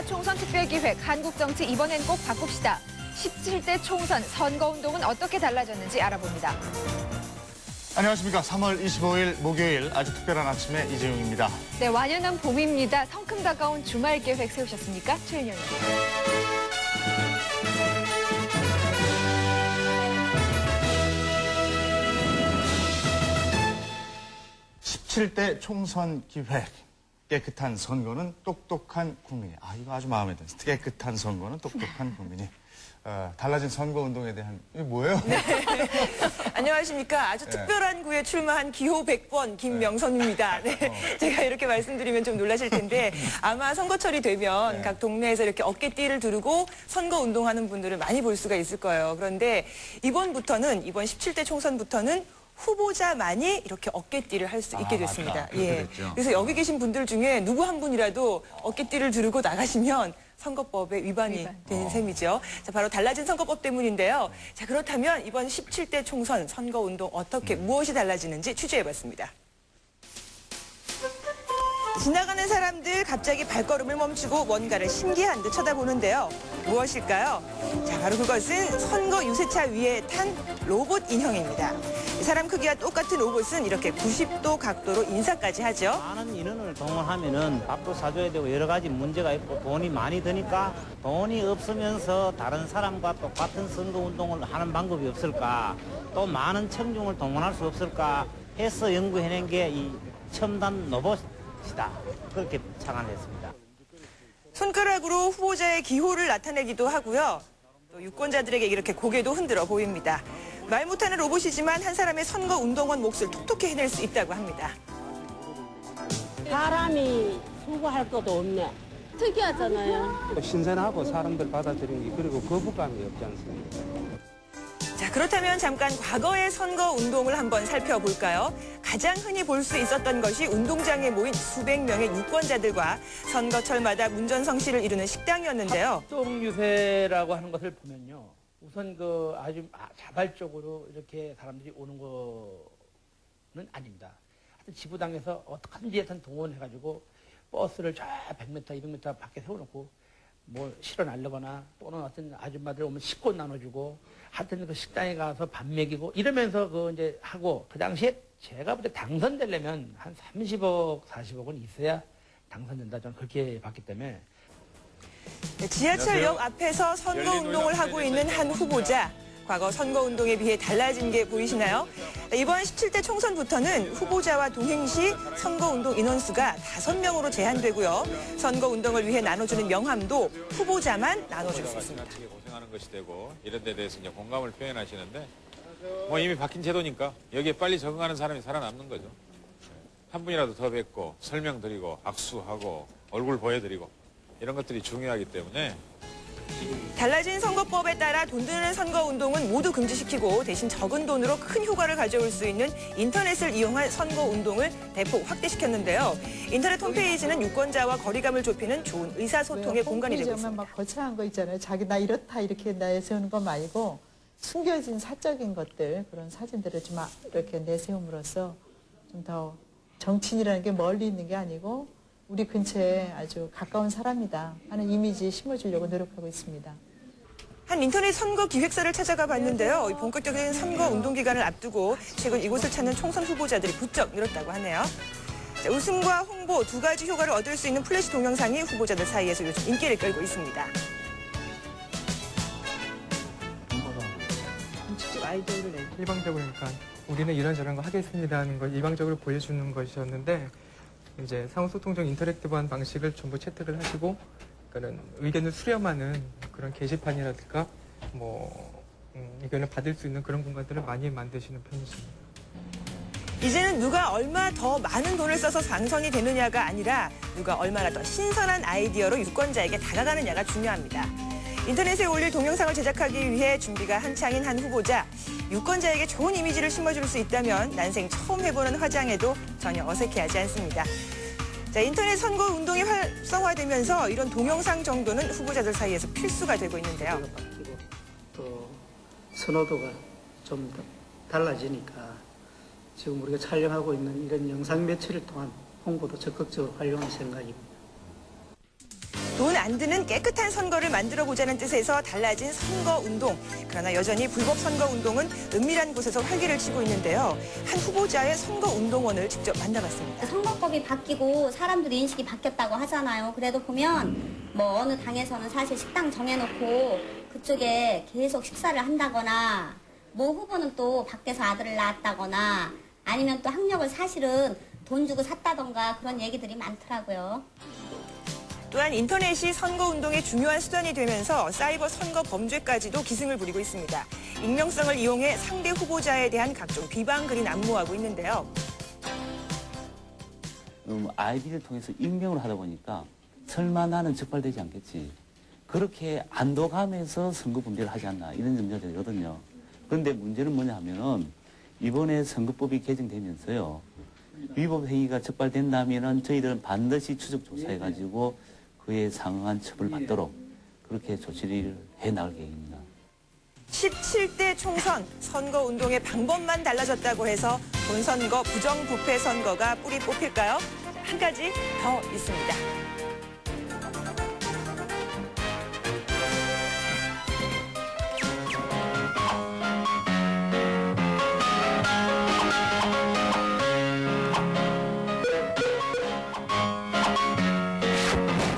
2024 총선 특별기획 한국정치 이번엔 꼭 바꿉시다. 17대 총선 선거운동은 어떻게 달라졌는지 알아봅니다. 안녕하십니까. 3월 25일 목요일 아주 특별한 아침에 이재용입니다. 네, 완연한 봄입니다. 성큼 다가온 주말 계획 세우셨습니까? 최은영입니다. 17대 총선 기획. 깨끗한 선거는 똑똑한 국민이. 이거 아주 마음에 드는. 깨끗한 선거는 똑똑한 국민이. 달라진 선거운동에 대한, 이게 뭐예요? 네. 안녕하십니까. 아주 특별한 구에 출마한 기호 100번 김명선입니다. 네. 제가 이렇게 말씀드리면 좀 놀라실 텐데 아마 선거철이 되면 각 동네에서 이렇게 어깨띠를 두르고 선거운동하는 분들을 많이 볼 수가 있을 거예요. 그런데 이번 17대 총선부터는 후보자만이 이렇게 어깨띠를 할 수 있게 됐습니다. 예. 그래서 여기 계신 분들 중에 누구 한 분이라도 어깨띠를 두르고 나가시면 선거법에 위반이 되는 셈이죠. 자, 바로 달라진 선거법 때문인데요. 자, 그렇다면 이번 17대 총선 선거운동 어떻게 무엇이 달라지는지 취재해봤습니다. 지나가는 사람들 갑자기 발걸음을 멈추고 뭔가를 신기한 듯 쳐다보는데요. 무엇일까요? 자, 바로 그것은 선거 유세차 위에 탄 로봇 인형입니다. 사람 크기와 똑같은 로봇은 이렇게 90도 각도로 인사까지 하죠. 많은 인원을 동원하면은 밥도 사줘야 되고 여러 가지 문제가 있고 돈이 많이 드니까 돈이 없으면서 다른 사람과 똑같은 선거운동을 하는 방법이 없을까? 또 많은 청중을 동원할 수 없을까? 해서 연구해낸 게 이 첨단 로봇이다. 그렇게 창안했습니다. 손가락으로 후보자의 기호를 나타내기도 하고요. 또 유권자들에게 이렇게 고개도 흔들어 보입니다. 말 못하는 로봇이지만 한 사람의 선거운동원 몫을 톡톡히 해낼 수 있다고 합니다. 사람이 수고할 것도 없네. 특이하잖아요. 신선하고 사람들 받아들이기 그리고 거부감이 없지 않습니까? 자, 그렇다면 잠깐 과거의 선거운동을 한번 살펴볼까요? 가장 흔히 볼 수 있었던 것이 운동장에 모인 수백 명의 유권자들과 선거철마다 문전성시를 이루는 식당이었는데요. 합동 유세라고 하는 것을 보면요. 우선 아주 자발적으로 이렇게 사람들이 오는 거는 아닙니다. 하여튼 지구당에서 어떻게든지 하여튼 동원해가지고 버스를 저 100m, 200m 밖에 세워놓고 뭐 실어 날르거나 또는 어떤 아줌마들 오면 식권 나눠주고 하여튼 그 식당에 가서 밥 먹이고 이러면서 이제 하고 그 당시에 제가 볼 때 당선되려면 한 30억, 40억은 있어야 당선된다. 저는 그렇게 봤기 때문에. 네, 지하철역 앞에서 선거운동을 하고 있는 한 후보자. 과거 선거운동에 비해 달라진 게 보이시나요? 이번 17대 총선부터는 후보자와 동행 시 선거운동 인원수가 5명으로 제한되고요. 선거운동을 위해 나눠주는 명함도 후보자만 나눠줄 수 있습니다. 고생하는 것이 되고 이런 데 대해서 이제 공감을 표현하시는데 이미 바뀐 제도니까 여기에 빨리 적응하는 사람이 살아남는 거죠. 한 분이라도 더 뵙고 설명드리고 악수하고 얼굴 보여드리고 이런 것들이 중요하기 때문에 달라진 선거법에 따라 돈 드는 선거운동은 모두 금지시키고 대신 적은 돈으로 큰 효과를 가져올 수 있는 인터넷을 이용한 선거운동을 대폭 확대시켰는데요. 인터넷 홈페이지는 유권자와 거리감을 좁히는 좋은 의사소통의 공간이 되고 있습니다. 막 거창한 거 있잖아요. 자기 나 이렇다 이렇게 내세우는 거 말고 숨겨진 사적인 것들 그런 사진들을 좀 이렇게 내세움으로써 좀 더 정치인이라는 게 멀리 있는 게 아니고 우리 근처에 아주 가까운 사람이다 하는 이미지 심어주려고 노력하고 있습니다. 한 인터넷 선거 기획사를 찾아가 봤는데요. 본격적인 선거 운동 기간을 앞두고 최근 이곳을 찾는 총선 후보자들이 부쩍 늘었다고 하네요. 자, 웃음과 홍보 두 가지 효과를 얻을 수 있는 플래시 동영상이 후보자들 사이에서 요즘 인기를 끌고 있습니다. 직접 아이디어를 내 일방적으로 그러니까 우리는 이런저런 거 하겠습니다 하는 걸 일방적으로 보여주는 것이었는데 이제 상호소통적 인터랙티브한 방식을 전부 채택을 하시고 그러니까는 의견을 수렴하는 그런 게시판이라든가 의견을 받을 수 있는 그런 공간들을 많이 만드시는 편이십니다. 이제는 누가 얼마 더 많은 돈을 써서 당선이 되느냐가 아니라 누가 얼마나 더 신선한 아이디어로 유권자에게 다가가느냐가 중요합니다. 인터넷에 올릴 동영상을 제작하기 위해 준비가 한창인 한 후보자. 유권자에게 좋은 이미지를 심어줄 수 있다면 난생 처음 해보는 화장에도 전혀 어색해하지 않습니다. 자, 인터넷 선거 운동이 활성화되면서 이런 동영상 정도는 후보자들 사이에서 필수가 되고 있는데요. 또 선호도가 좀 달라지니까 지금 우리가 촬영하고 있는 이런 영상 매체를 통한 홍보도 적극적으로 활용할 생각입니다. 돈 안 드는 깨끗한 선거를 만들어 보자는 뜻에서 달라진 선거운동. 그러나 여전히 불법 선거운동은 은밀한 곳에서 활기를 치고 있는데요. 한 후보자의 선거운동원을 직접 만나봤습니다. 선거법이 바뀌고 사람들 인식이 바뀌었다고 하잖아요. 그래도 보면 뭐 어느 당에서는 사실 식당 정해놓고 그쪽에 계속 식사를 한다거나 뭐 후보는 또 밖에서 아들을 낳았다거나 아니면 또 학력을 사실은 돈 주고 샀다던가 그런 얘기들이 많더라고요. 또한 인터넷이 선거운동의 중요한 수단이 되면서 사이버 선거 범죄까지도 기승을 부리고 있습니다. 익명성을 이용해 상대 후보자에 대한 각종 비방 글이 난무하고 있는데요. 아이디를 통해서 익명으로 하다 보니까 설마 나는 적발되지 않겠지. 그렇게 안도감에서 선거 분배를 하지 않나 이런 점이 되거든요. 그런데 문제는 뭐냐 하면은 이번에 선거법이 개정되면서요. 위법 행위가 적발된다면은 저희들은 반드시 추적 조사해가지고 그에 상응한 처벌을 받도록 그렇게 조치를 해나갈 계획입니다. 17대 총선 선거운동의 방법만 달라졌다고 해서 본선거 부정부패 선거가 뿌리 뽑힐까요? 한 가지 더 있습니다.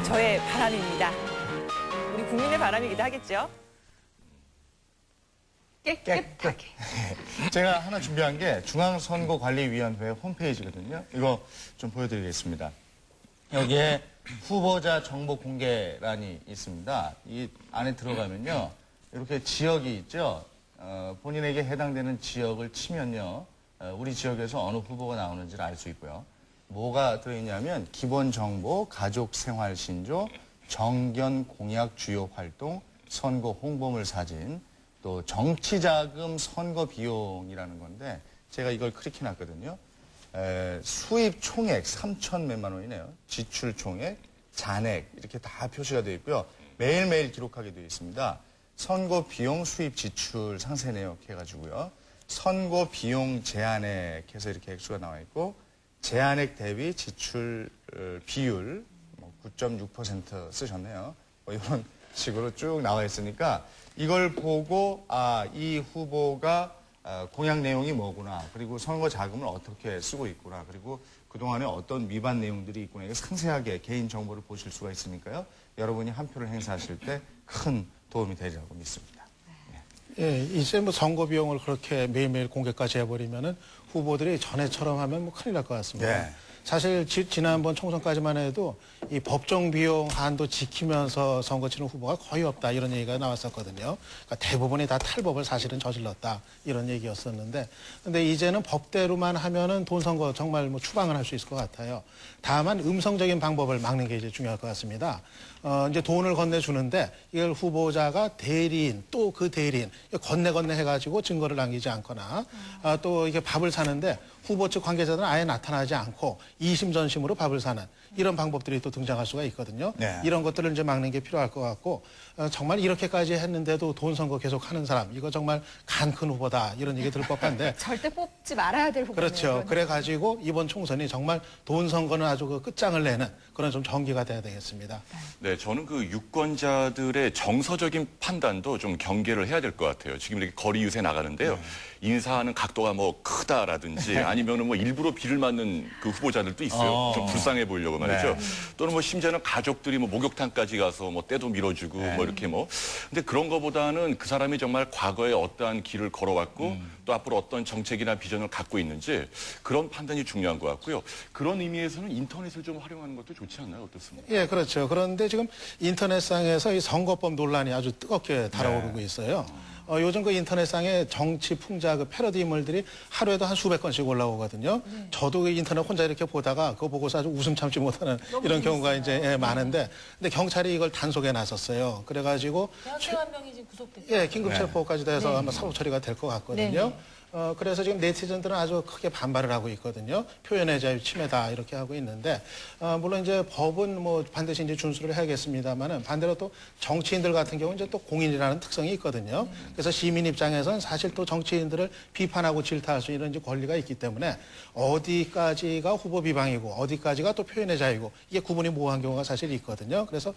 저의 바람입니다. 우리 국민의 바람이기도 하겠죠? 깨끗하게. 제가 하나 준비한 게 중앙선거관리위원회 홈페이지거든요. 이거 좀 보여드리겠습니다. 여기에 후보자 정보 공개란이 있습니다. 이 안에 들어가면요. 이렇게 지역이 있죠. 본인에게 해당되는 지역을 치면요. 우리 지역에서 어느 후보가 나오는지를 알 수 있고요. 뭐가 들어있냐면 기본 정보, 가족 생활 신조, 정견 공약 주요 활동, 선거 홍보물 사진, 또 정치자금 선거 비용이라는 건데 제가 이걸 클릭해놨거든요. 수입 총액 3천 몇만 원이네요. 지출 총액, 잔액 이렇게 다 표시가 되어 있고요. 매일매일 기록하게 되어 있습니다. 선거 비용, 수입, 지출 상세 내역 해가지고요. 선거 비용 제한액 해서 이렇게 액수가 나와 있고 제한액 대비 지출 비율 9.6% 쓰셨네요. 뭐 이런 식으로 쭉 나와 있으니까 이걸 보고 이 후보가 공약 내용이 뭐구나. 그리고 선거 자금을 어떻게 쓰고 있구나. 그리고 그동안에 어떤 위반 내용들이 있구나. 이게 상세하게 개인 정보를 보실 수가 있으니까요. 여러분이 한 표를 행사하실 때 큰 도움이 되리라고 믿습니다. 예, 이제 뭐 선거 비용을 그렇게 매일매일 공개까지 해버리면은 후보들이 전에처럼 하면 뭐 큰일 날 것 같습니다. 네. 사실 지난번 총선까지만 해도 이 법정 비용 한도 지키면서 선거 치는 후보가 거의 없다 이런 얘기가 나왔었거든요. 그러니까 대부분이 다 탈법을 사실은 저질렀다 이런 얘기였었는데, 근데 이제는 법대로만 하면은 돈 선거 정말 뭐 추방을 할 수 있을 것 같아요. 다만 음성적인 방법을 막는 게 이제 중요할 것 같습니다. 이제 돈을 건네주는데 이걸 후보자가 대리인 또 그 대리인 건네 해가지고 증거를 남기지 않거나 또 이게 밥을 사는데 후보 측 관계자들은 아예 나타나지 않고 이심전심으로 밥을 사는 이런 방법들이 또 등장할 수가 있거든요. 네. 이런 것들을 이제 막는 게 필요할 것 같고 정말 이렇게까지 했는데도 돈 선거 계속 하는 사람 이거 정말 간 큰 후보다 이런 얘기 들을 법한데 절대 뽑지 말아야 될 후보네요. 그렇죠. 그래가지고 이번 총선이 정말 돈 선거는 아주 그 끝장을 내는 그런 좀 전기가 돼야 되겠습니다. 네, 저는 그 유권자들의 정서적인 판단도 좀 경계를 해야 될 것 같아요. 지금 이렇게 거리 유세 나가는데요. 인사하는 각도가 뭐 크다라든지 아니면은 뭐 일부러 비를 맞는 그 후보자들도 있어요. 좀 불쌍해 보이려고 말이죠. 네. 또는 뭐 심지어는 가족들이 뭐 목욕탕까지 가서 뭐 때도 밀어주고 뭐 이렇게 뭐. 근데 그런 거보다는 그 사람이 정말 과거에 어떠한 길을 걸어왔고 또 앞으로 어떤 정책이나 비전을 갖고 있는지 그런 판단이 중요한 것 같고요. 그런 의미에서는 인터넷을 좀 활용하는 것도 좋지 않나요? 어떻습니까? 예, 그렇죠. 그런데 지금 인터넷상에서 이 선거법 논란이 아주 뜨겁게 달아오르고 있어요. 요즘 그 인터넷상에 정치 풍자 그 패러디 인물들이 하루에도 한 수백 건씩 올라오거든요. 저도 그 인터넷 혼자 이렇게 보다가 그거 보고서 아주 웃음 참지 못하는 이런 경우가 이제 많은데, 근데 경찰이 이걸 단속에 나섰어요. 그래가지고 대학생 한 명이 지금 구속됐죠. 예, 긴급 체포까지 돼서 아마 사후 처리가 될 것 같거든요. 그래서 지금 네티즌들은 아주 크게 반발을 하고 있거든요. 표현의 자유 침해다 이렇게 하고 있는데 물론 이제 법은 뭐 반드시 이제 준수를 해야겠습니다만은 반대로 또 정치인들 같은 경우는 이제 또 공인이라는 특성이 있거든요. 그래서 시민 입장에서는 사실 또 정치인들을 비판하고 질타할 수 있는 이제 권리가 있기 때문에 어디까지가 후보 비방이고 어디까지가 또 표현의 자유고 이게 구분이 모호한 경우가 사실 있거든요. 그래서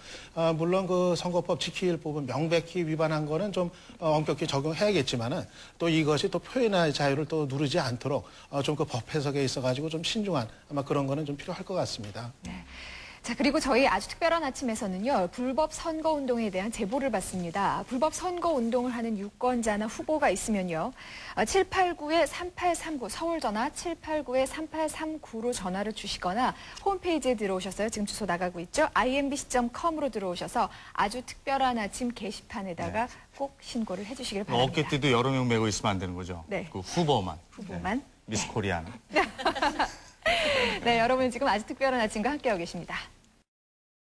물론 그 선거법 지킬 부분 명백히 위반한 거는 좀 엄격히 적용해야겠지만은 또 이것이 또 표현의 자유를 또 누르지 않도록 좀 그 법 해석에 있어가지고 좀 신중한 아마 그런 거는 좀 필요할 것 같습니다. 네. 자, 그리고 저희 아주 특별한 아침에서는요, 불법 선거운동에 대한 제보를 받습니다. 불법 선거운동을 하는 유권자나 후보가 있으면요, 789-3839, 서울 전화 789-3839로 전화를 주시거나 홈페이지에 들어오셔서요, 지금 주소 나가고 있죠? imbc.com으로 들어오셔서 아주 특별한 아침 게시판에다가 꼭 신고를 해주시길 바랍니다. 어깨띠도 여러 명 메고 있으면 안 되는 거죠? 네. 그 후보만. 후보만. 미스 코리아는. 네, 여러분 지금 아주 특별한 아침과 함께하고 계십니다.